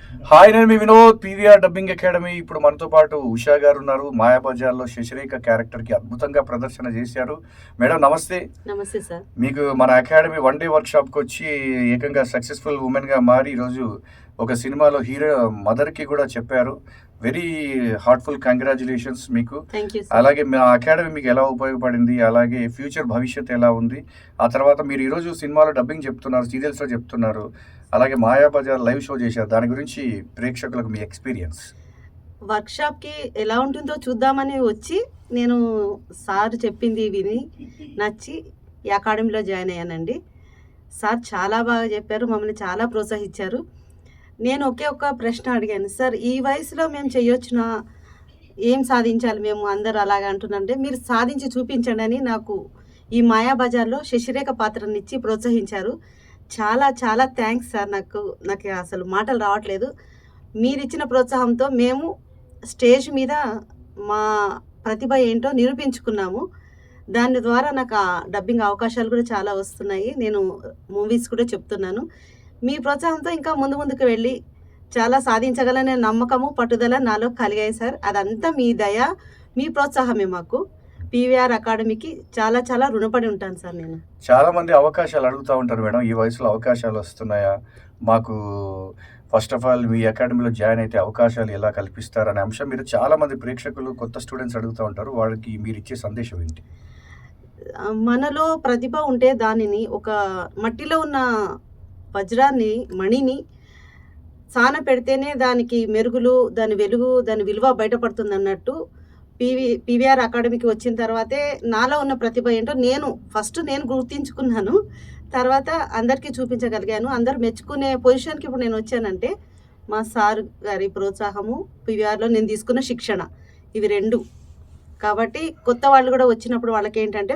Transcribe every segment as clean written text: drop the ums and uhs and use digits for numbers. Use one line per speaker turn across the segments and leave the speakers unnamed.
Hi, నేను మీ Vinod, PVR dubbing academy. ఇప్పుడు మనతో పాటు ఉషా గారు ఉన్నారు. మాయాబజార్లో శశిరేఖ క్యారెక్టర్కి అద్భుతంగా ప్రదర్శన చేశారు. మేడం నమస్తే.
నమస్తే సార్.
మీకు మన అకాడమీ వన్ డే వర్క్షాప్కి వచ్చి ఏకంగా సక్సెస్ఫుల్ ఉమెన్గా మారి ఈరోజు ఒక సినిమాలో హీరో మదర్కి కూడా చెప్పారు. వెరీ హార్ట్ఫుల్ కంగ్రాచులేషన్స్ మీకు.
Thank you sir.
అలాగే మా అకాడమీ మీకు ఎలా ఉపయోగపడింది, అలాగే ఫ్యూచర్ భవిష్యత్తు ఎలా ఉంది, ఆ తర్వాత మీరు ఈరోజు సినిమాలో డబ్బింగ్ చెప్తున్నారు, సీరియల్స్లో చెప్తున్నారు, అలాగే మాయాబజార్ లైవ్ షో చేశారు. దాని గురించి ప్రేక్షకులకు మీ ఎక్స్పీరియన్స్.
వర్క్షాప్కి ఎలా ఉంటుందో చూద్దామని వచ్చి నేను సార్ చెప్పింది విని నచ్చి ఈ అకాడమీలో జాయిన్ అయ్యానండి. సార్ చాలా బాగా చెప్పారు, మమ్మల్ని చాలా ప్రోత్సహించారు. నేను ఒక్క ప్రశ్న అడిగాను, సార్ ఈ వయసులో మేము చేయొచ్చునా, ఏం సాధించాలి మేము అందరూ అలాగా అంటున్నారంటే మీరు సాధించి చూపించండి అని నాకు ఈ మాయాబజార్లో శశిరేఖ పాత్రనిచ్చి ప్రోత్సహించారు. చాలా చాలా థ్యాంక్స్ సార్. నాకు అసలు మాటలు రావట్లేదు. మీరిచ్చిన ప్రోత్సాహంతో మేము స్టేజ్ మీద మా ప్రతిభ ఏంటో నిరూపించుకున్నాము. దాని ద్వారా నాకు ఆ డబ్బింగ్ అవకాశాలు కూడా చాలా వస్తున్నాయి. నేను మూవీస్ కూడా చెప్తున్నాను. మీ ప్రోత్సాహంతో ఇంకా ముందుకు వెళ్ళి చాలా సాధించగలనే నమ్మకము, పట్టుదల నాలో కలిగాయి సార్. అదంతా మీ దయ, మీ ప్రోత్సాహమే మాకు. పీవీఆర్ అకాడమీకి చాలా చాలా రుణపడి ఉంటాను సార్. నేను
చాలా మంది అవకాశాలు అడుగుతూ ఉంటారు మేడం, ఈ వయసులో అవకాశాలు వస్తున్నాయా మాకు, ఫస్ట్ ఆఫ్ ఆల్ మీ అకాడమీలో జాయిన్ అయితే అవకాశాలు ఎలా కల్పిస్తారు అనే అంశం మీరు చాలా మంది ప్రేక్షకులు, కొత్త స్టూడెంట్స్ అడుగుతూ ఉంటారు. వాళ్ళకి మీరు ఇచ్చే సందేశం ఏంటి?
మనలో ప్రతిభ ఉంటే దానిని ఒక మట్టిలో ఉన్న వజ్రాన్ని, మణిని సాన పెడితేనే దానికి మెరుగులు, దాని వెలుగు, దాని విలువ బయటపడుతుంది అన్నట్టు పీవీఆర్ అకాడమీకి వచ్చిన తర్వాతే నాలో ఉన్న ప్రతిభ ఏంటో నేను గుర్తించుకున్నాను. తర్వాత అందరికీ చూపించగలిగాను. అందరు మెచ్చుకునే పొజిషన్కి ఇప్పుడు నేను వచ్చానంటే మా సార్ గారి ప్రోత్సాహము, పీవీఆర్లో నేను తీసుకున్న శిక్షణ, ఇవి రెండు. కాబట్టి కొత్త వాళ్ళు కూడా వచ్చినప్పుడు వాళ్ళకి ఏంటంటే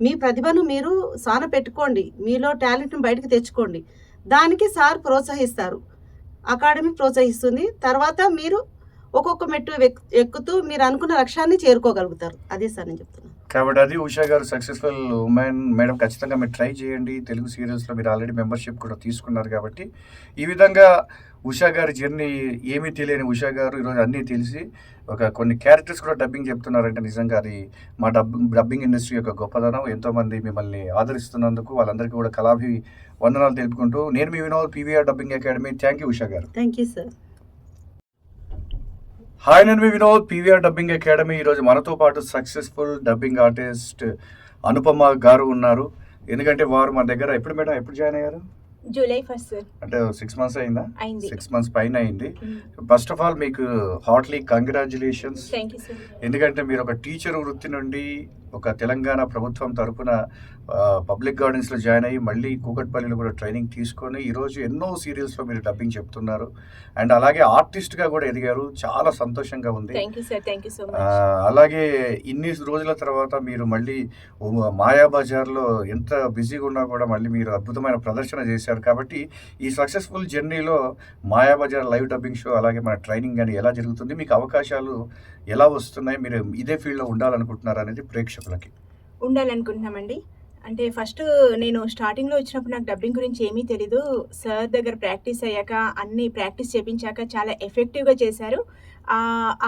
మీ ప్రతిభను మీరు సాన పెట్టుకోండి, మీలో టాలెంట్ని బయటకు తెచ్చుకోండి. దానికి సార్ ప్రోత్సహిస్తారు, అకాడమీ ప్రోత్సహిస్తుంది. తర్వాత మీరు ఒక్కొక్క మెట్టు ఎక్కుతూ మీరు అనుకున్న లక్ష్యాన్ని చేరుకోగలుగుతారు. అదే సార్ నేను చెప్తున్నాను.
కాబట్టి అది ఉషా గారు సక్సెస్ఫుల్ ఉమెన్. మేడం ఖచ్చితంగా మీరు ట్రై చేయండి. తెలుగు సీరియల్స్లో మీరు ఆల్రెడీ మెంబర్షిప్ కూడా తీసుకున్నారు కాబట్టి ఈ విధంగా ఉషా గారి జర్నీ, ఏమీ తెలియని ఉషా గారు ఈరోజు అన్నీ తెలిసి కొన్ని క్యారెక్టర్స్ కూడా డబ్బింగ్ చెప్తున్నారంటే నిజంగా అది మా డబ్బింగ్ ఇండస్ట్రీ యొక్క గొప్పదనం. ఎంతోమంది మిమ్మల్ని ఆదరిస్తున్నందుకు వాళ్ళందరికీ కూడా కళాభి వందనాలు తెలుపుకుంటూ నేను మీ Vinod, PVR dubbing academy. Thank you Usha garu.
Thank you sir.
Hi, నేను మీ వినోద్, పీవీఆర్ డబ్బింగ్ అకాడమీ. ఈరోజు మనతో పాటు సక్సెస్ఫుల్ డబ్బింగ్ ఆర్టిస్ట్ అనుపమ గారు ఉన్నారు. ఎందుకంటే వారు మన దగ్గర ఎప్పుడు జాయిన్ అయ్యారు?
July 1st sir.
అంటే 6 months అయిందా?
అయింది.
6 months పైన అయింది. ఫస్ట్ ఆఫ్ ఆల్ మీకు Hartley congratulations.
Thank you sir.
ఎందుకంటే మీరు ఒక టీచర్ వృత్తి నుండి ఒక తెలంగాణ ప్రభుత్వం తరపున పబ్లిక్ గార్డెన్స్లో జాయిన్ అయ్యి మళ్ళీ కూకట్పల్లిలో కూడా ట్రైనింగ్ తీసుకొని ఈరోజు ఎన్నో సీరియల్స్లో మీరు డబ్బింగ్ చెప్తున్నారు. అండ్ అలాగే ఆర్టిస్ట్గా కూడా ఎదిగారు. చాలా సంతోషంగా ఉంది.
Thank you sir. Thank you so much.
అలాగే ఇన్ని రోజుల తర్వాత మీరు మళ్ళీ మాయాబజార్లో ఎంత బిజీగా ఉన్నా కూడా మళ్ళీ మీరు అద్భుతమైన ప్రదర్శన చేశారు. కాబట్టి ఈ సక్సెస్ఫుల్ జర్నీలో మాయాబజార్ లైవ్ డబ్బింగ్ షో, అలాగే మన ట్రైనింగ్ అని ఎలా జరుగుతుంది, మీకు అవకాశాలు ఎలా వస్తున్నాయి, మీరు ఇదే ఫీల్డ్లో ఉండాలనుకుంటున్నారు అనేది ప్రేక్షకులకి
ఉండాలనుకుంటున్నామండి. అంటే ఫస్ట్ నేను స్టార్టింగ్లో వచ్చినప్పుడు నాకు డబ్బింగ్ గురించి ఏమీ తెలీదు. సార్ దగ్గర ప్రాక్టీస్ అయ్యాక, అన్ని ప్రాక్టీస్ చేయించాక చాలా ఎఫెక్టివ్గా చేశారు.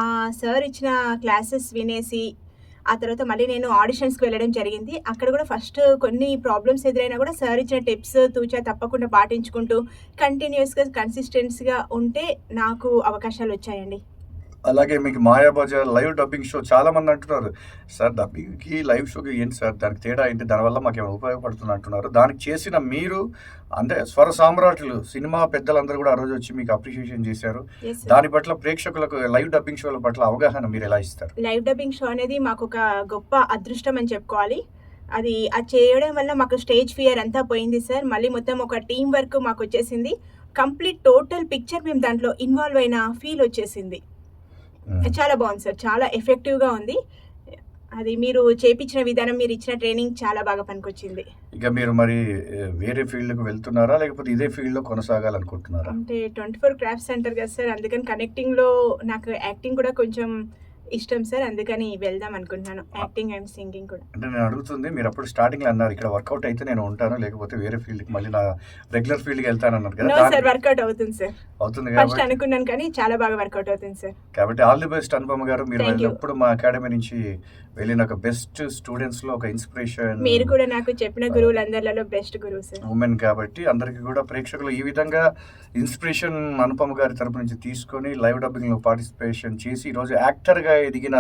ఆ సార్ ఇచ్చిన క్లాసెస్ వినేసి ఆ తర్వాత మళ్ళీ నేను ఆడిషన్స్కి వెళ్ళడం జరిగింది. అక్కడ కూడా ఫస్ట్ కొన్ని ప్రాబ్లమ్స్ ఎదురైనా కూడా సార్ ఇచ్చిన టిప్స్ తూచా తప్పకుండా పాటించుకుంటూ కంటిన్యూస్గా కన్సిస్టెన్సీగా ఉంటే నాకు అవకాశాలు వచ్చాయండి.
అలాగే మీకు మాయాబజార్ లైవ్ డబ్బింగ్ షో చాలా మంది అంటున్నారు, సార్ డబ్బింగ్కి లైవ్ షోకి ఏంటి సార్, దానికి తేడా ఏంటి, దానివల్ల మాకు ఏమైనా ఉపయోగపడుతుంది అంటున్నారు. దానికి చేసిన మీరు అంటే స్వర సామ్రాట్లు సినిమా పెద్దలందరూ కూడా ఆ రోజు వచ్చి మీకు అప్రిషియేషన్ చేశారు. దాని పట్ల ప్రేక్షకులకు లైవ్ డబ్బింగ్ షోల పట్ల అవగాహన మీరు ఎలా ఇస్తారు?
లైవ్ డబ్బింగ్ షో అనేది మాకు ఒక గొప్ప అదృష్టం అని చెప్పుకోవాలి. అది చేయడం వల్ల మాకు స్టేజ్ ఫియర్ అంతా పోయింది సార్. మళ్ళీ మొత్తం ఒక టీం వర్క్ మాకు వచ్చేసింది. కంప్లీట్ టోటల్ పిక్చర్ మేము దాంట్లో ఇన్వాల్వ్ అయిన ఫీల్ వచ్చేసింది. చాలా బాగుంది సార్. చాలా ఎఫెక్టివ్గా ఉంది. అది మీరు చేపించిన విధానం, మీరు ఇచ్చిన ట్రైనింగ్ చాలా బాగా పనికొచ్చింది.
ఇక మీరు మరి వేరే ఫీల్డ్కి వెళ్తున్నారా, లేకపోతే ఇదే ఫీల్డ్లో కొనసాగాలనుకుంటున్నారా?
అంటే 24 క్రాఫ్ట్స్ సెంటర్ కదా సార్, అందుకని కనెక్టింగ్లో నాకు యాక్టింగ్ కూడా కొంచెం ఇష్టం సార్. అందుకని వెళ్దాం అనుకుంటున్నాను. యాక్టింగ్ అండ్ సింగింగ్ కూడా.
అంటే నేను అడుగుతుంది, మీరు అప్పుడు స్టార్టింగ్లో అన్నారు ఇక్కడ వర్కౌట్ అయితే నేను ఉంటాను, లేకపోతే వేరే ఫీల్డ్కి మళ్ళీ నా రెగ్యులర్ ఫీల్డ్కి వెళ్తాను అన్నారు కదా.
నో సార్, వర్కౌట్ అవుతుంది సార్.
అవుతుంది
ఫస్ట్
కాబట్టి
అనుకున్నాను కానీ చాలా బాగా వర్కౌట్ అవుతుంది సార్.
కాబట్టి ఆల్ ది బెస్ట్ అనుపమ గారు. మీరు
Thank you.
ఎప్పుడు మా అకాడమీ నుంచి వెళ్ళిన ఒక బెస్ట్ స్టూడెంట్స్లో ఒక ఇన్స్పిరేషన్
మీరు కూడా నాకు చెప్పిన గురువులందరిలో బెస్ట్ గురువు సార్.
ఉమెన్ కాబట్టి అందరికీ కూడా ప్రేక్షకులు ఈ విధంగా ఇన్స్పిరేషన్ అనుపమ గారి తరపు నుంచి తీసుకొని లైవ్ డబ్బింగ్లో పార్టిసిపేషన్ చేసి ఈరోజు యాక్టర్గా ఎదిగిన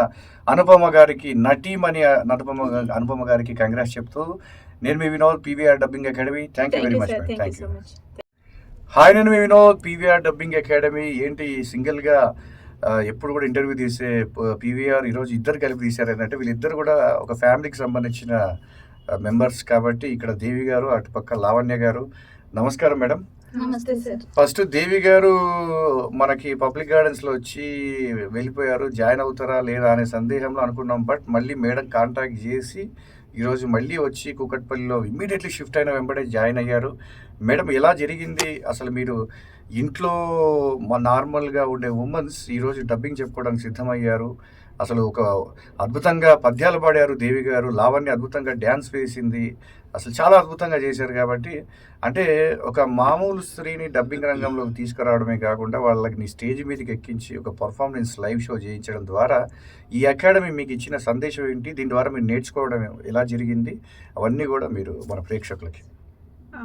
అనుపమ గారికి, నటీమణి అనుపమ గారికి కంగ్రాట్స్ చెప్తూ నేను మీ Vinod, PVR dubbing academy. Thank you
thank
very
you
much.
Sir. Thank you
thank
so
you.
Much.
Hi, నేను మీ వినోద్, పీవీఆర్ డబ్బింగ్ అకాడమీ. ఏంటి సింగిల్గా ఎప్పుడు కూడా ఇంటర్వ్యూ తీసే పీవీఆర్ ఈరోజు ఇద్దరు కలిపి తీశారు ఏంటంటే వీళ్ళిద్దరు కూడా ఒక ఫ్యామిలీకి సంబంధించిన మెంబర్స్ కాబట్టి ఇక్కడ దేవి గారు, అటుపక్క లావణ్య గారు. నమస్కారం మేడం.
నమస్తే సార్.
ఫస్ట్ దేవి గారు మనకి పబ్లిక్ గార్డెన్స్లో వచ్చి వెళ్ళిపోయారు, జాయిన్ అవుతారా లేదా అనే సందేహంలో అనుకున్నాం. బట్ మళ్ళీ మేడం కాంటాక్ట్ చేసి ఈరోజు మళ్ళీ వచ్చి కూకట్పల్లిలో ఇమ్మీడియట్లీ షిఫ్ట్ అయిన వెంబడే జాయిన్ అయ్యారు. మేడం ఎలా జరిగింది అసలు? మీరు ఇంట్లో నార్మల్గా ఉండే ఉమెన్స్ ఈరోజు డబ్బింగ్ చెప్పుకోవడానికి సిద్ధమయ్యారు. అసలు ఒక అద్భుతంగా పద్యాలు పాడారు దేవి గారు, లావణ్య అద్భుతంగా డ్యాన్స్ వేసింది, అసలు చాలా అద్భుతంగా చేశారు. కాబట్టి అంటే ఒక మామూలు స్త్రీని డబ్బింగ్ రంగంలోకి తీసుకురావడమే కాకుండా వాళ్ళని స్టేజ్ మీదకి ఎక్కించి ఒక పర్ఫార్మెన్స్ లైవ్ షో చేయించడం ద్వారా ఈ అకాడమీ మీకు ఇచ్చిన సందేశం ఏంటి, దీని ద్వారా మీరు నేర్చుకోవడం ఎలా జరిగింది, అవన్నీ కూడా మీరు మన ప్రేక్షకులకి.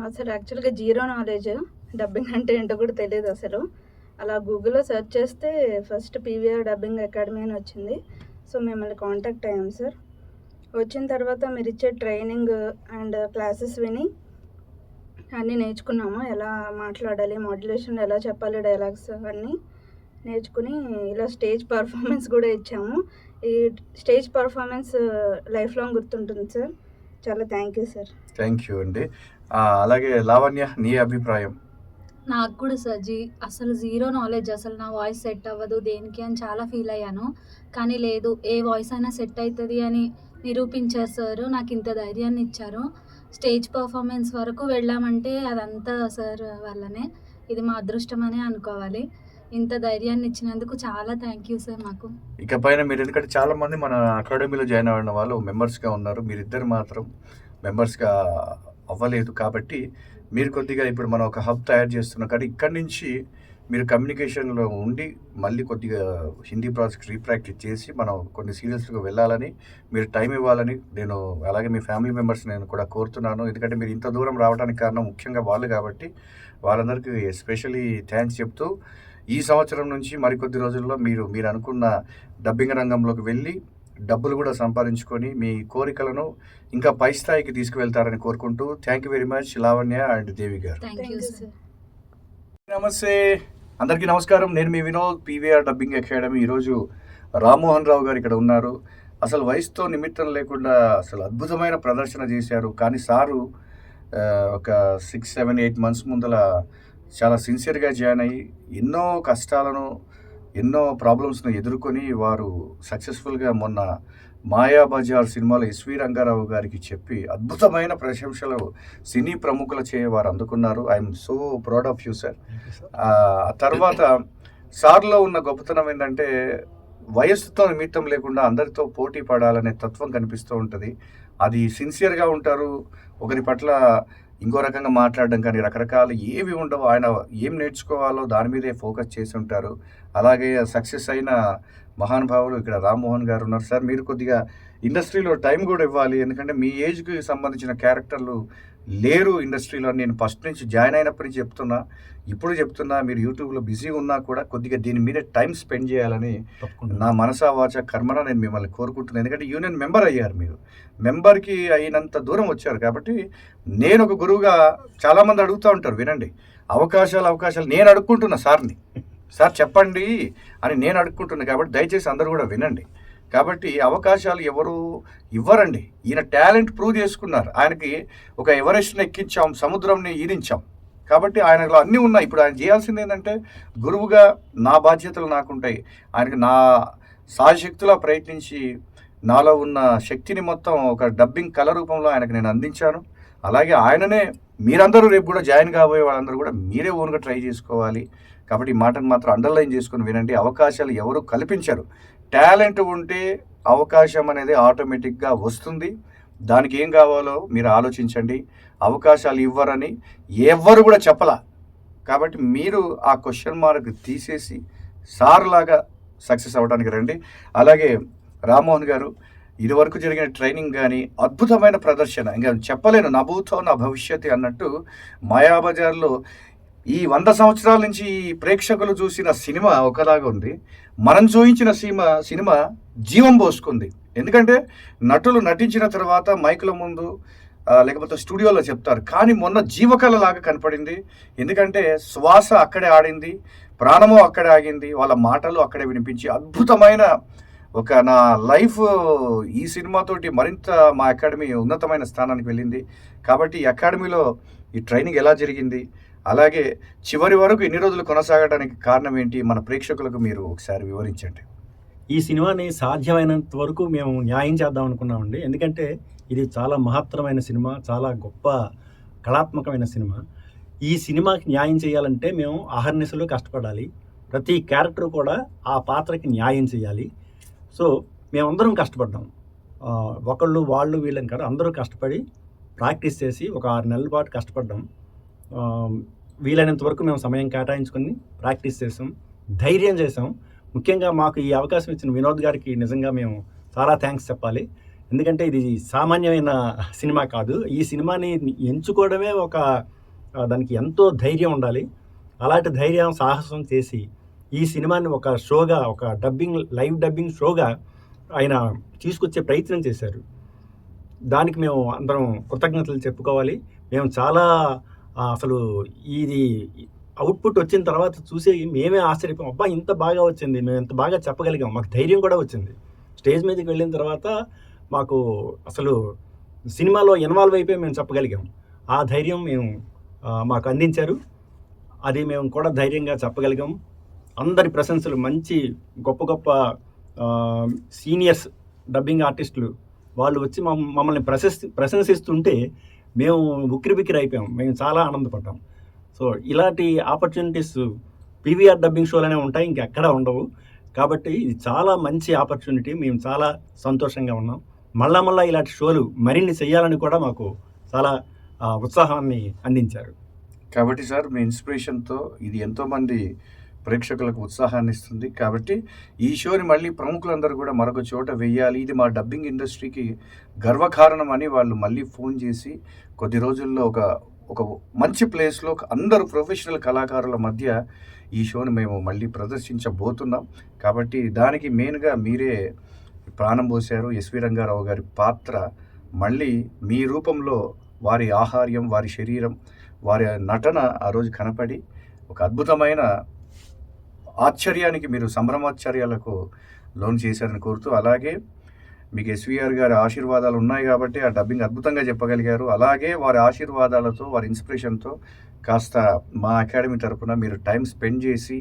అసలు యాక్చువల్గా జీరో నాలెడ్జ్, డబ్బింగ్ అంటే ఏంటో కూడా తెలియదు అసలు. అలా గూగుల్లో సెర్చ్ చేస్తే ఫస్ట్ పీవీఆర్ డబ్బింగ్ అకాడమీ అని వచ్చింది. సో మిమ్మల్ని కాంటాక్ట్ అయ్యాం సార్. వచ్చిన తర్వాత మీరు ఇచ్చే ట్రైనింగ్ అండ్ క్లాసెస్ విని అన్నీ నేర్చుకున్నాము. ఎలా మాట్లాడాలి, మాడ్యులేషన్ ఎలా చెప్పాలి, డైలాగ్స్ అన్నీ నేర్చుకుని ఇలా స్టేజ్ పర్ఫార్మెన్స్ కూడా ఇచ్చాము. ఈ స్టేజ్ పర్ఫార్మెన్స్ లైఫ్ లాంగ్ గుర్తుంటుంది సార్. చాలా thank you sir.
Thank you అండి. అలాగే లావణ్య, నీ అభిప్రాయం?
నాకు కూడా సార్ అసలు జీరో నాలెడ్జ్, అసలు నా వాయిస్ సెట్ అవ్వదు దేనికి అని చాలా ఫీల్ అయ్యాను. కానీ లేదు, ఏ వాయిస్ అయినా సెట్ అవుతుంది అని నిరూపించారు సార్. నాకు ఇంత ధైర్యాన్ని ఇచ్చారు. స్టేజ్ పర్ఫార్మెన్స్ వరకు వెళ్ళామంటే అదంతా సార్ వల్లనే. ఇది మా అదృష్టమనే అనుకోవాలి. ఇంత ధైర్యాన్ని ఇచ్చినందుకు చాలా థ్యాంక్ యూ సార్. మాకు
ఇకపైన మీరు, ఎందుకంటే చాలా మంది మన అకాడమీలో జాయిన్ అయిన వాళ్ళు మెంబర్స్గా ఉన్నారు, మీరిద్దరు మాత్రం మెంబర్స్గా అవ్వలేదు. కాబట్టి మీరు కొద్దిగా ఇప్పుడు మనం ఒక హబ్ తయారు చేస్తున్నాం కానీ ఇక్కడి నుంచి మీరు కమ్యూనికేషన్లో ఉండి మళ్ళీ కొద్దిగా హిందీ ప్రాజెక్ట్ రీప్రాక్టీస్ చేసి మనం కొన్ని సీరియల్స్కి వెళ్ళాలని, మీరు టైం ఇవ్వాలని నేను, అలాగే మీ ఫ్యామిలీ మెంబర్స్ నేను కూడా కోరుతున్నాను. ఎందుకంటే మీరు ఇంత దూరం రావడానికి కారణం ముఖ్యంగా వాళ్ళు కాబట్టి వాళ్ళందరికీ ఎస్పెషలీ థ్యాంక్స్ చెప్తూ ఈ సంవత్సరం నుంచి మరికొద్ది రోజుల్లో మీరు అనుకున్న డబ్బింగ్ రంగంలోకి వెళ్ళి డబ్బులు కూడా సంపాదించుకొని మీ కోరికలను ఇంకా పై స్థాయికి తీసుకువెళ్తారని కోరుకుంటూ thank you very much Lavanya and Devi గారు.
Thank you sir.
నమస్తే, అందరికీ నమస్కారం. నేను మీ వినోద్, పీవీఆర్ డబ్బింగ్ అకాడమీ. ఈరోజు రామ్మోహన్ రావు గారు ఇక్కడ ఉన్నారు. అసలు వయసుతో నిమిత్తం లేకుండా అసలు అద్భుతమైన ప్రదర్శన చేశారు. కానీ సారు ఒక 6-7-8 మంత్స్ ముందల చాలా సిన్సియర్గా జాయిన్ అయ్యి ఎన్నో కష్టాలను, ఎన్నో ప్రాబ్లమ్స్ను ఎదుర్కొని వారు సక్సెస్ఫుల్గా మొన్న మాయాబజార్ సినిమాలో ఎస్వి రంగారావు గారికి చెప్పి అద్భుతమైన ప్రశంసలు సినీ ప్రముఖుల వారు అందుకున్నారు. I'm so proud of you sir. ఆ తర్వాత సార్లో ఉన్న గొప్పతనం ఏంటంటే వయస్సుతో నిమిత్తం లేకుండా అందరితో పోటీ పడాలనే తత్వం కనిపిస్తూ ఉంటుంది. అది సిన్సియర్గా ఉంటారు, ఒకరి పట్ల ఇంకో రకంగా మాట్లాడడం కానీ రకరకాలు ఏవి ఉండవు. ఆయన ఏం నేర్చుకోవాలో దాని మీదే ఫోకస్ చేసి ఉంటారు. అలాగే సక్సెస్ అయిన మహానుభావులు ఇక్కడ రామ్మోహన్ గారు ఉన్నారు. సార్ మీరు కొద్దిగా ఇండస్ట్రీలో టైం కూడా ఇవ్వాలి, ఎందుకంటే మీ ఏజ్కి సంబంధించిన క్యారెక్టర్లు లేరు ఇండస్ట్రీలో. నేను ఫస్ట్ నుంచి జాయిన్ అయినప్పటి నుంచి ఇప్పుడు చెప్తున్నా, మీరు యూట్యూబ్లో బిజీ ఉన్నా కూడా కొద్దిగా దీని మీద టైం స్పెండ్ చేయాలని నా మనసా వాచ కర్మన నేను మిమ్మల్ని కోరుకుంటున్నాను. ఎందుకంటే యూనియన్ మెంబర్ అయ్యారు, మీరు మెంబర్కి అయినంత దూరం వచ్చారు. కాబట్టి నేను ఒక గురువుగా చాలామంది అడుగుతూ ఉంటారు, వినండి, అవకాశాలు నేను అడుక్కుంటున్నా సార్ని, సార్ చెప్పండి అని నేను అడుక్కుంటున్నాను. కాబట్టి దయచేసి అందరూ కూడా వినండి. కాబట్టి అవకాశాలు ఎవరు ఇవ్వరండి. ఈయన టాలెంట్ ప్రూవ్ చేసుకున్నారు. ఆయనకి ఒక ఎవరెస్ట్ని ఎక్కించాం, సముద్రంని ఈదించాం. కాబట్టి ఆయనలో అన్నీ ఉన్నాయి. ఇప్పుడు ఆయన చేయాల్సింది ఏంటంటే గురువుగా నా బాధ్యతలు నాకుంటాయి. ఆయనకి నా సాయశక్తులా ప్రయత్నించి నాలో ఉన్న శక్తిని మొత్తం ఒక డబ్బింగ్ కళ రూపంలో ఆయనకు నేను అందించాను. అలాగే ఆయననే మీరందరూ రేపు కూడా జాయిన్ కాబోయే వాళ్ళందరూ కూడా మీరే ఓన్గా ట్రై చేసుకోవాలి. కాబట్టి ఈ మాటను మాత్రం అండర్లైన్ చేసుకుని వినండి. అవకాశాలు ఎవరు కల్పించరు, టాలెంట్ ఉంటే అవకాశం అనేది ఆటోమేటిక్గా వస్తుంది. దానికి ఏం కావాలో మీరు ఆలోచించండి. అవకాశాలు ఇవ్వరని ఎవ్వరు కూడా చెప్పలా. కాబట్టి మీరు ఆ క్వశ్చన్ మార్క్ తీసేసి సార్ లాగా సక్సెస్ అవ్వడానికి రండి. అలాగే రామ్మోహన్ గారు, ఇదివరకు జరిగిన ట్రైనింగ్ కానీ అద్భుతమైన ప్రదర్శన, ఇంకా చెప్పలేను, నా భూతో నా భవిష్యత్తు అన్నట్టు మాయాబజార్లో ఈ 100 సంవత్సరాల నుంచి ఈ ప్రేక్షకులు చూసిన సినిమా ఒకలాగా ఉంది. మనం చూయించిన సినిమా జీవం పోసుకుంది. ఎందుకంటే నటులు నటించిన తర్వాత మైకుల ముందు లేకపోతే స్టూడియోలో చెప్తారు, కానీ మొన్న జీవకళ లాగా కనపడింది. ఎందుకంటే శ్వాస అక్కడే ఆడింది, ప్రాణము అక్కడే ఆగింది, వాళ్ళ మాటలు అక్కడే వినిపించి అద్భుతమైన నా లైఫ్ ఈ సినిమాతోటి మరింత మా అకాడమీ ఉన్నతమైన స్థానానికి వెళ్ళింది. కాబట్టి ఈ అకాడమీలో ఈ ట్రైనింగ్ ఎలా జరిగింది, అలాగే చివరి వరకు ఎన్ని రోజులు కొనసాగడానికి కారణం ఏంటి, మన ప్రేక్షకులకు మీరు ఒకసారి వివరించండి.
ఈ సినిమాని సాధ్యమైనంత వరకు మేము న్యాయం చేద్దాం అనుకున్నామండి. ఎందుకంటే ఇది చాలా మహత్తరమైన సినిమా, చాలా గొప్ప కళాత్మకమైన సినిమా. ఈ సినిమాకి న్యాయం చేయాలంటే మేము అహర్నిశలు కష్టపడాలి. ప్రతి క్యారెక్టర్ కూడా ఆ పాత్రకి న్యాయం చేయాలి. సో మేమందరం కష్టపడ్డాం. ఒకళ్ళు వాళ్ళు వీళ్ళని కాదు, అందరూ కష్టపడి ప్రాక్టీస్ చేసి ఒక 6 నెలల పాటు కష్టపడ్డాం. వీలైనంత వరకు మేము సమయం కేటాయించుకొని ప్రాక్టీస్ చేసాం, ధైర్యం చేసాం. ముఖ్యంగా మాకు ఈ అవకాశం ఇచ్చిన వినోద్ గారికి నిజంగా మేము చాలా థ్యాంక్స్ చెప్పాలి. ఎందుకంటే ఇది సామాన్యమైన సినిమా కాదు. ఈ సినిమాని ఎంచుకోవడమే దానికి ఎంతో ధైర్యం ఉండాలి. అలాంటి ధైర్యం సాహసం చేసి ఈ సినిమాని ఒక షోగా, ఒక లైవ్ డబ్బింగ్ షోగా ఆయన తీసుకొచ్చే ప్రయత్నం చేశారు. దానికి మేము అందరం కృతజ్ఞతలు చెప్పుకోవాలి. మేము చాలా అసలు ఇది అవుట్పుట్ వచ్చిన తర్వాత చూసి మేమే ఆశ్చర్యపోయాం. అబ్బా, ఇంత బాగా వచ్చింది, మేము ఇంత బాగా చెప్పగలిగాం, మాకు ధైర్యం కూడా వచ్చింది. స్టేజ్ మీదకి వెళ్ళిన తర్వాత మాకు అసలు సినిమాలో ఇన్వాల్వ్ అయిపోయి మేము చెప్పగలిగాం. ఆ ధైర్యం మాకు అందించారు. అది మేము కూడా ధైర్యంగా చెప్పగలిగాం. అందరి ప్రశంసలు, మంచి గొప్ప గొప్ప సీనియర్స్ డబ్బింగ్ ఆర్టిస్టులు వాళ్ళు వచ్చి మమ్మల్ని ప్రశంసిస్తుంటే మేము ఉక్కిరిబిక్కిరి అయిపోయాం. మేము చాలా ఆనందపడ్డాం. సో ఇలాంటి ఆపర్చునిటీస్ పీవీఆర్ డబ్బింగ్ షోలోనే ఉంటాయి, ఇంకెక్కడా ఉండవు. కాబట్టి ఇది చాలా మంచి ఆపర్చునిటీ. మేము చాలా సంతోషంగా ఉన్నాం. మళ్ళా ఇలాంటి షోలు మరిన్ని చేయాలని కూడా మాకు చాలా ఉత్సాహాన్ని అందించారు.
కాబట్టి సార్, మీ ఇన్స్పిరేషన్తో ఇది ఎంతోమంది ప్రేక్షకులకు ఉత్సాహాన్ని ఇస్తుంది. కాబట్టి ఈ షోని మళ్ళీ ప్రముఖులందరూ కూడా మరొక చోట వెయ్యాలి, ఇది మా డబ్బింగ్ ఇండస్ట్రీకి గర్వకారణం అని వాళ్ళు మళ్ళీ ఫోన్ చేసి కొద్ది రోజుల్లో ఒక మంచి ప్లేస్లో అందరూ ప్రొఫెషనల్ కళాకారుల మధ్య ఈ షోని మేము మళ్ళీ ప్రదర్శించబోతున్నాం. కాబట్టి దానికి మెయిన్గా మీరే ప్రాణం పోశారు. ఎస్వి రంగారావు గారి పాత్ర మళ్ళీ మీ రూపంలో, వారి ఆహార్యం, వారి శరీరం, వారి నటన ఆ రోజు కనపడి ఒక అద్భుతమైన ఆశ్చర్యానికి మీరు సంభ్రమాశ్చర్యాలకు లోన్ చేశారని కోరుతూ, అలాగే మీకు ఎస్వీఆర్ గారి ఆశీర్వాదాలు ఉన్నాయి కాబట్టి ఆ డబ్బింగ్ అద్భుతంగా చెప్పగలిగారు. అలాగే వారి ఆశీర్వాదాలతో, వారి ఇన్స్పిరేషన్తో కాస్త మా అకాడమీ తరఫున మీరు టైం స్పెండ్ చేసి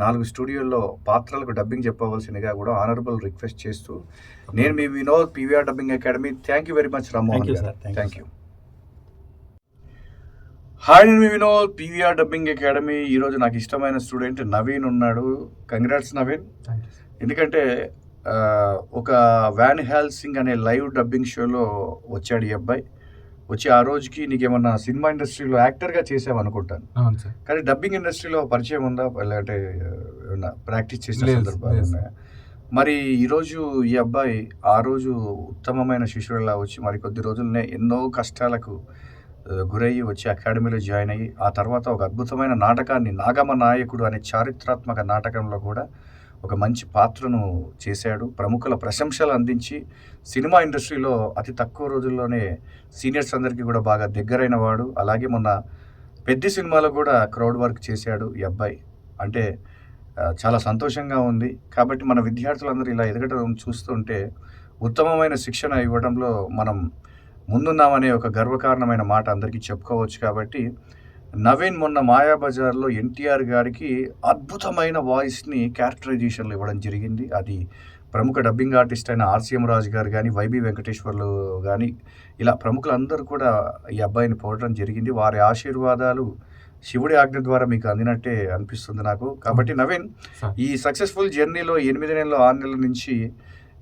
4 స్టూడియోల్లో పాత్రలకు డబ్బింగ్ చెప్పవలసిందిగా కూడా ఆనరబుల్ రిక్వెస్ట్ చేస్తూ, నేను మీ Vinod, PVR dubbing academy. Thank you very much Rammohan గారు. Thank you. హాయ్, నేను మీ వినోద్, పీవీఆర్ డబ్బింగ్ అకాడమీ. ఈరోజు నాకు ఇష్టమైన స్టూడెంట్ నవీన్ ఉన్నాడు. కంగ్రాట్స్ నవీన్. ఎందుకంటే ఒక వ్యాన్ హెల్సింగ్ అనే లైవ్ డబ్బింగ్ షోలో వచ్చాడు ఈ అబ్బాయి. వచ్చి ఆ రోజుకి నీకేమన్నా సినిమా ఇండస్ట్రీలో యాక్టర్గా చేసావు అనుకుంటాను, కానీ డబ్బింగ్ ఇండస్ట్రీలో పరిచయం ఉందా, లేదంటే ఏమన్నా ప్రాక్టీస్ చేసిన సందర్భాలు ఉన్నాయా? మరి ఈరోజు ఈ అబ్బాయి ఆ రోజు ఉత్తమమైన శిష్యుడిలా వచ్చి మరి కొద్ది రోజులనే ఎన్నో కష్టాలకు గురయ్యి వచ్చి అకాడమీలో జాయిన్ అయ్యి ఆ తర్వాత ఒక అద్భుతమైన నాటకాన్ని, నాగమ నాయకుడు అనే చారిత్రాత్మక నాటకంలో కూడా ఒక మంచి పాత్రను చేశాడు. ప్రముఖుల ప్రశంసలు అందించి సినిమా ఇండస్ట్రీలో అతి తక్కువ రోజుల్లోనే సీనియర్స్ అందరికీ కూడా బాగా దగ్గరైన వాడు. అలాగే మొన్న పెద్ద సినిమాలో కూడా క్రౌడ్ వర్క్ చేశాడు ఈ అబ్బాయి. అంటే చాలా సంతోషంగా ఉంది. కాబట్టి మన విద్యార్థులందరూ ఇలా ఎదగడం చూస్తుంటే ఉత్తమమైన శిక్షణ ఇవ్వడంలో మనం ముందున్నామనే ఒక గర్వకారణమైన మాట అందరికీ చెప్పుకోవచ్చు. కాబట్టి నవీన్ మొన్న మాయాబజార్లో ఎన్టీఆర్ గారికి అద్భుతమైన వాయిస్ని క్యారెక్టరైజేషన్లు ఇవ్వడం జరిగింది. అది ప్రముఖ డబ్బింగ్ ఆర్టిస్ట్ అయిన ఆర్సీఎం రాజు గారు కానీ, వైబీ వెంకటేశ్వర్లు కానీ, ఇలా ప్రముఖులందరూ కూడా ఈ అబ్బాయిని పొగడడం జరిగింది. వారి ఆశీర్వాదాలు శివుడి ఆజ్ఞ ద్వారా మీకు అందినట్టే అనిపిస్తుంది నాకు. కాబట్టి నవీన్,
సార్.
ఈ సక్సెస్ఫుల్ జర్నీలో 8 నెలలు 6 నెలల నుంచి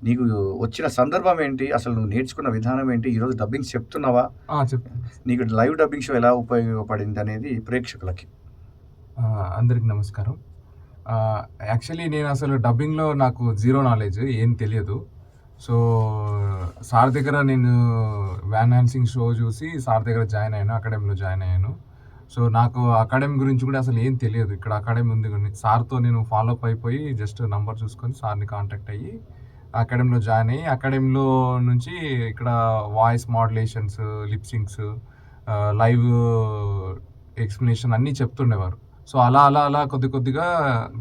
నీకు వచ్చిన సందర్భం ఏంటి? అసలు నువ్వు నేర్చుకున్న విధానం ఏంటి? ఈరోజు డబ్బింగ్ చెప్తున్నావా?
చెప్తాను.
నీకు లైవ్ డబ్బింగ్ షో ఎలా ఉపయోగపడింది అనేది ప్రేక్షకులకి.
అందరికి నమస్కారం. యాక్చువల్లీ నేను అసలు డబ్బింగ్లో నాకు జీరో నాలెడ్జ్, ఏం తెలియదు. సో సార్ దగ్గర నేను వ్యాన్ హాన్సింగ్ షో చూసి సార్ దగ్గర జాయిన్ అయ్యాను, అకాడమీలో జాయిన్ అయ్యాను. సో నాకు అకాడమీ గురించి కూడా అసలు ఏం తెలియదు. ఇక్కడ అకాడమీ ఉంది కానీ సార్తో నేను ఫాలో అప్ అయిపోయి జస్ట్ నంబర్ చూసుకొని సార్ని కాంటాక్ట్ అయ్యి అకాడమీలో జాయిన్ అయ్యి అకాడమీలో నుంచి ఇక్కడ వాయిస్ మాడ్యులేషన్స్, లిప్సింగ్స్, లైవ్ ఎక్స్ప్లెనేషన్ అన్నీ చెప్తుండేవారు. సో అలా కొద్ది కొద్దిగా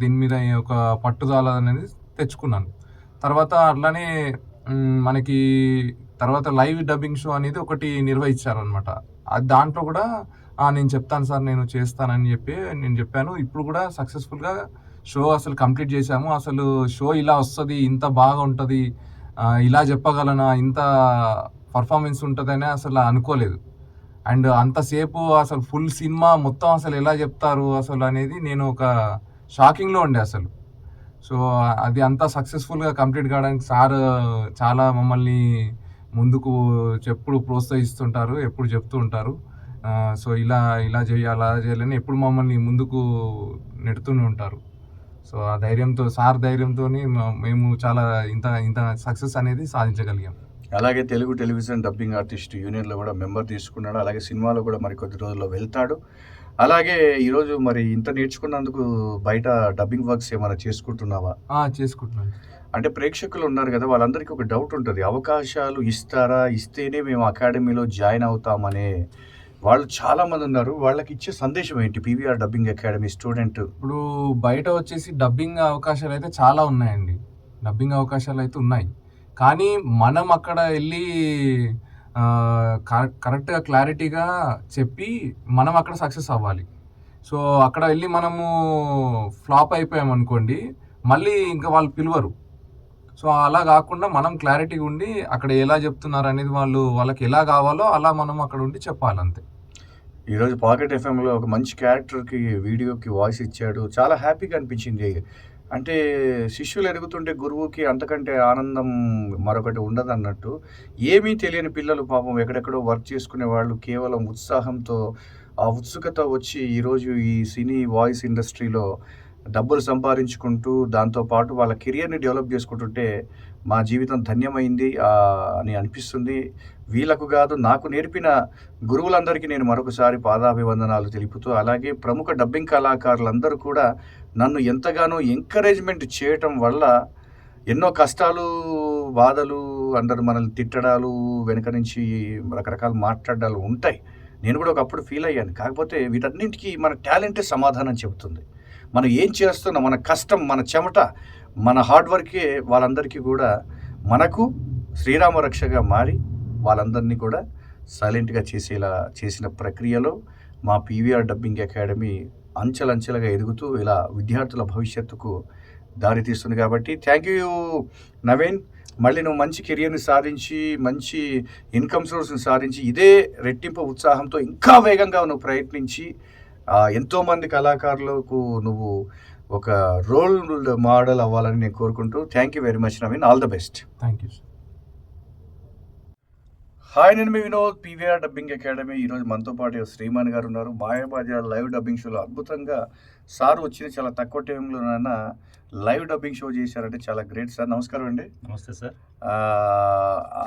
దీని మీద ఒక పట్టుదల అనేది తెచ్చుకున్నాను. తర్వాత అట్లానే మనకి తర్వాత లైవ్ డబ్బింగ్ షో అనేది ఒకటి నిర్వహించారనమాట. అది దాంట్లో కూడా నేను చెప్తాను సార్, నేను చేస్తానని చెప్పి నేను చెప్పాను. ఇప్పుడు కూడా సక్సెస్ఫుల్గా షో అసలు కంప్లీట్ చేశాము. అసలు షో ఇలా వస్తుంది, ఇంత బాగా ఉంటుంది, ఇలా చెప్పగలనా, ఇంత పర్ఫార్మెన్స్ ఉంటుందని అసలు అనుకోలేదు. అండ్ అంతసేపు అసలు ఫుల్ సినిమా మొత్తం అసలు ఎలా చెప్తారు అసలు అనేది నేను ఒక షాకింగ్లో ఉండే అసలు. సో అది అంతా సక్సెస్ఫుల్గా కంప్లీట్ కావడానికి సార్ చాలా మమ్మల్ని ముందుకు ఎప్పుడు ప్రోత్సహిస్తుంటారు, ఎప్పుడు చెప్తూ ఉంటారు. సో ఇలా చేయాలి, అలా చేయాలని ఎప్పుడు మమ్మల్ని ముందుకు నెడుతూనే ఉంటారు. సో ఆ ధైర్యంతో, సార్ ధైర్యంతో మేము చాలా ఇంత సక్సెస్ అనేది సాధించగలిగాం.
అలాగే తెలుగు టెలివిజన్ డబ్బింగ్ ఆర్టిస్ట్ యూనియన్లో కూడా మెంబర్ తీసుకున్నాడు. అలాగే సినిమాలో కూడా మరి కొద్ది రోజుల్లో వెళ్తాడు. అలాగే ఈరోజు మరి ఇంత నేర్చుకున్నందుకు బయట డబ్బింగ్ వర్క్స్ ఏమైనా చేసుకుంటున్నావా?
చేసుకుంటున్నాను.
అంటే ప్రేక్షకులు ఉన్నారు కదా, వాళ్ళందరికీ ఒక డౌట్ ఉంటుంది, అవకాశాలు ఇస్తారా, ఇస్తేనే మేము అకాడమీలో జాయిన్ అవుతామనే వాళ్ళు చాలామంది ఉన్నారు. వాళ్ళకి ఇచ్చే సందేశం ఏంటి పీవీఆర్ డబ్బింగ్ అకాడమీ స్టూడెంట్?
ఇప్పుడు బయట వచ్చేసి డబ్బింగ్ అవకాశాలు అయితే చాలా ఉన్నాయండి. డబ్బింగ్ అవకాశాలు అయితే ఉన్నాయి. కానీ మనం అక్కడ వెళ్ళి కరెక్ట్గా క్లారిటీగా చెప్పి మనం అక్కడ సక్సెస్ అవ్వాలి. సో అక్కడ వెళ్ళి మనము ఫ్లాప్ అయిపోయామనుకోండి, మళ్ళీ ఇంకా వాళ్ళు పిలవరు. సో అలా కాకుండా మనం క్లారిటీగా ఉండి అక్కడ ఎలా చెప్తున్నారు అనేది వాళ్ళకి ఎలా కావాలో అలా మనం అక్కడ ఉండి చెప్పాలి, అంతే.
ఈరోజు పాకెట్ ఎఫ్ఎంలో ఒక మంచి క్యారెక్టర్కి వీడియోకి వాయిస్ ఇచ్చాడు. చాలా హ్యాపీగా అనిపించింది. అంటే శిష్యులు ఎదుగుతుంటే గురువుకి అంతకంటే ఆనందం మరొకటి ఉండదు అన్నట్టు. ఏమీ తెలియని పిల్లలు పాపం ఎక్కడెక్కడో వర్క్ చేసుకునే వాళ్ళు కేవలం ఉత్సాహంతో, ఆ ఉత్సుకత వచ్చి ఈరోజు ఈ సినీ వాయిస్ ఇండస్ట్రీలో డబ్బులు సంపాదించుకుంటూ దాంతోపాటు వాళ్ళ కెరియర్ని డెవలప్ చేసుకుంటుంటే మా జీవితం ధన్యమైంది అని అనిపిస్తుంది. వీళ్ళకు కాదు, నాకు నేర్పిన గురువులందరికీ నేను మరొకసారి పాదాభివందనాలు తెలుపుతూ, అలాగే ప్రముఖ డబ్బింగ్ కళాకారులందరూ కూడా నన్ను ఎంతగానో ఎంకరేజ్మెంట్ చేయటం వల్ల ఎన్నో కష్టాలు, బాధలు, అందరు మనల్ని తిట్టడాలు, వెనక నుంచి రకరకాల మాట్లాడాలు ఉంటాయి. నేను కూడా ఒకప్పుడు ఫీల్ అయ్యాను. కాకపోతే వీటన్నింటికి మన టాలెంటే సమాధానం చెబుతుంది. మనం ఏం చేస్తున్నాం, మన కష్టం, మన చెమట, మన హార్డ్ వర్కే వాళ్ళందరికీ కూడా మనకు శ్రీరామ రక్షగా మారి వాళ్ళందరినీ కూడా సైలెంట్గా చేసిన ప్రక్రియలో మా పీవీఆర్ డబ్బింగ్ అకాడమీ అంచెలంచెలుగా ఎదుగుతూ ఇలా విద్యార్థుల భవిష్యత్తుకు దారితీస్తుంది. కాబట్టి థ్యాంక్ యూ నవీన్. మళ్ళీ నువ్వు మంచి కెరియర్ని సాధించి, మంచి ఇన్కమ్ సోర్స్ని సాధించి, ఇదే రెట్టింపు ఉత్సాహంతో ఇంకా వేగంగా నువ్వు ప్రయత్నించి ఎంతోమంది కళాకారులకు నువ్వు ఒక రోల్ మోడల్ అవ్వాలని నేను కోరుకుంటూ thank you very much Naveen. All the best.
Thank you.
Hi, నేను మీ వినోద్, పీవీఆర్ డబ్బింగ్ అకాడమీ. ఈరోజు మనతో పాటు శ్రీమాన్ గారు ఉన్నారు. మాయాబజార్ లైవ్ డబ్బింగ్ షోలో అద్భుతంగా సార్ వచ్చిన చాలా తక్కువ టైంలోనైనా లైవ్ డబ్బింగ్ షో చేశారంటే చాలా గ్రేట్ సార్. నమస్కారం అండి.
నమస్తే సార్.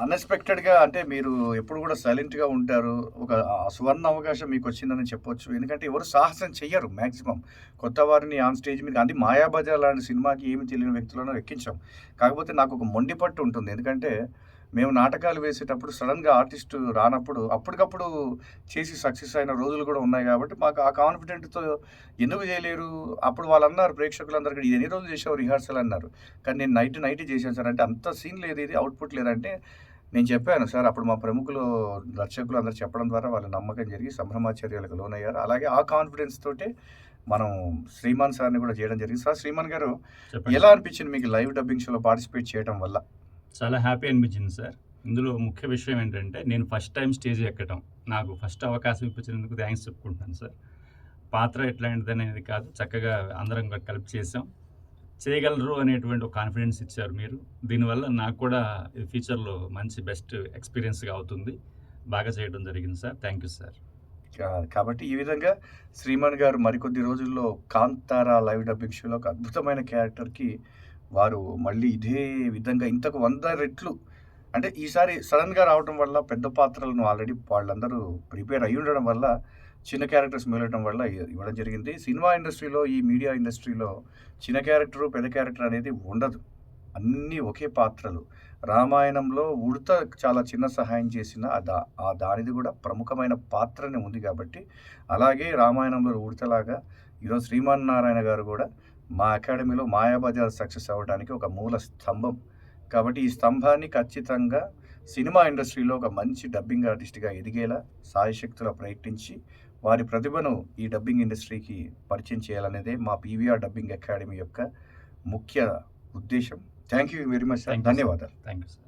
అన్ఎక్స్పెక్టెడ్గా అంటే మీరు ఎప్పుడు కూడా సైలెంట్గా ఉంటారు. ఒక సువర్ణ అవకాశం మీకు వచ్చిందని చెప్పొచ్చు. ఎందుకంటే ఎవరు సాహసం చెయ్యరు మ్యాక్సిమం. కొత్త వారిని ఆన్ స్టేజ్ మీద, అది మాయాబజార్ లాంటి సినిమాకి ఏమి తెలియని వ్యక్తులను ఎక్కించాం. కాకపోతే నాకు ఒక మొండి పట్టు ఉంటుంది. ఎందుకంటే మేము నాటకాలు వేసేటప్పుడు సడన్గా ఆర్టిస్ట్ రానప్పుడు అప్పటికప్పుడు చేసి సక్సెస్ అయిన రోజులు కూడా ఉన్నాయి. కాబట్టి మాకు ఆ కాన్ఫిడెంట్తో ఎందుకు చేయలేరు, అప్పుడు వాళ్ళు అన్నారు ప్రేక్షకులందరికీ, ఇది ఎన్ని రోజులు చేసావు రిహార్సల్ అన్నారు. కానీ నేను నైట్ చేశాను సార్. అంటే అంత సీన్ లేదు, ఇది అవుట్పుట్ లేదంటే నేను చెప్పాను సార్. అప్పుడు మా ప్రముఖులు, దర్శకులు అందరూ చెప్పడం ద్వారా వాళ్ళ నమ్మకం జరిగి సంభ్రమాచర్యాలకు లోనయ్యారు. అలాగే ఆ కాన్ఫిడెన్స్ తోటే మనం శ్రీమాన్ సార్ని కూడా చేయడం జరిగింది. సార్, శ్రీమాన్ గారు, ఎలా అనిపించింది మీకు లైవ్ డబ్బింగ్ షోలో పార్టిసిపేట్ చేయడం వల్ల?
చాలా హ్యాపీ అనిపించింది సార్. ఇందులో ముఖ్య విషయం ఏంటంటే నేను ఫస్ట్ టైం స్టేజ్ ఎక్కడం, నాకు ఫస్ట్ అవకాశం ఇప్పించినందుకు థ్యాంక్స్ చెప్పుకుంటున్నాను సార్. పాత్ర ఎట్లాంటిది అనేది కాదు, చక్కగా అందరం కూడా కలిపి చేసాం. చేయగలరు అనేటువంటి ఒక కాన్ఫిడెన్స్ ఇచ్చారు మీరు. దీనివల్ల నాకు కూడా ఫ్యూచర్లో మంచి బెస్ట్ ఎక్స్పీరియన్స్గా అవుతుంది. బాగా చేయడం జరిగింది సార్. Thank you sir.
కాబట్టి ఈ విధంగా శ్రీమాన్ గారు మరికొద్ది రోజుల్లో కాంతారా లైవ్ డబ్బింగ్ షోలో ఒక అద్భుతమైన క్యారెక్టర్కి వారు మళ్ళీ ఇదే విధంగా ఇంతకు 100 రెట్లు, అంటే ఈసారి సడన్గా రావడం వల్ల పెద్ద పాత్రలను ఆల్రెడీ వాళ్ళందరూ ప్రిపేర్ అయ్యి ఉండడం వల్ల చిన్న క్యారెక్టర్స్ మిగలడం వల్ల ఇవ్వడం జరిగింది. సినిమా ఇండస్ట్రీలో, ఈ మీడియా ఇండస్ట్రీలో చిన్న క్యారెక్టరు పెద్ద క్యారెక్టర్ అనేది ఉండదు, అన్నీ ఒకే పాత్రలు. రామాయణంలో ఉడత చాలా చిన్న సహాయం చేసిన ఆ దానిది కూడా ప్రముఖమైన పాత్రనే ఉంది కాబట్టి, అలాగే రామాయణంలో ఉడతలాగా ఈరోజు శ్రీమాన్ నారాయణ గారు కూడా మా అకాడమీలో మాయాబజార్ సక్సెస్ అవ్వడానికి ఒక మూల స్తంభం. కాబట్టి ఈ స్తంభాన్ని ఖచ్చితంగా సినిమా ఇండస్ట్రీలో ఒక మంచి డబ్బింగ్ ఆర్టిస్ట్గా ఎదిగేలా సాయశక్తులా ప్రయత్నించి వారి ప్రతిభను ఈ డబ్బింగ్ ఇండస్ట్రీకి పరిచయం చేయాలనేదే మా పీవీఆర్ డబ్బింగ్ అకాడమీ యొక్క ముఖ్య ఉద్దేశం. Thank you very much sir. ధన్యవాదాలు.
Thank you sir.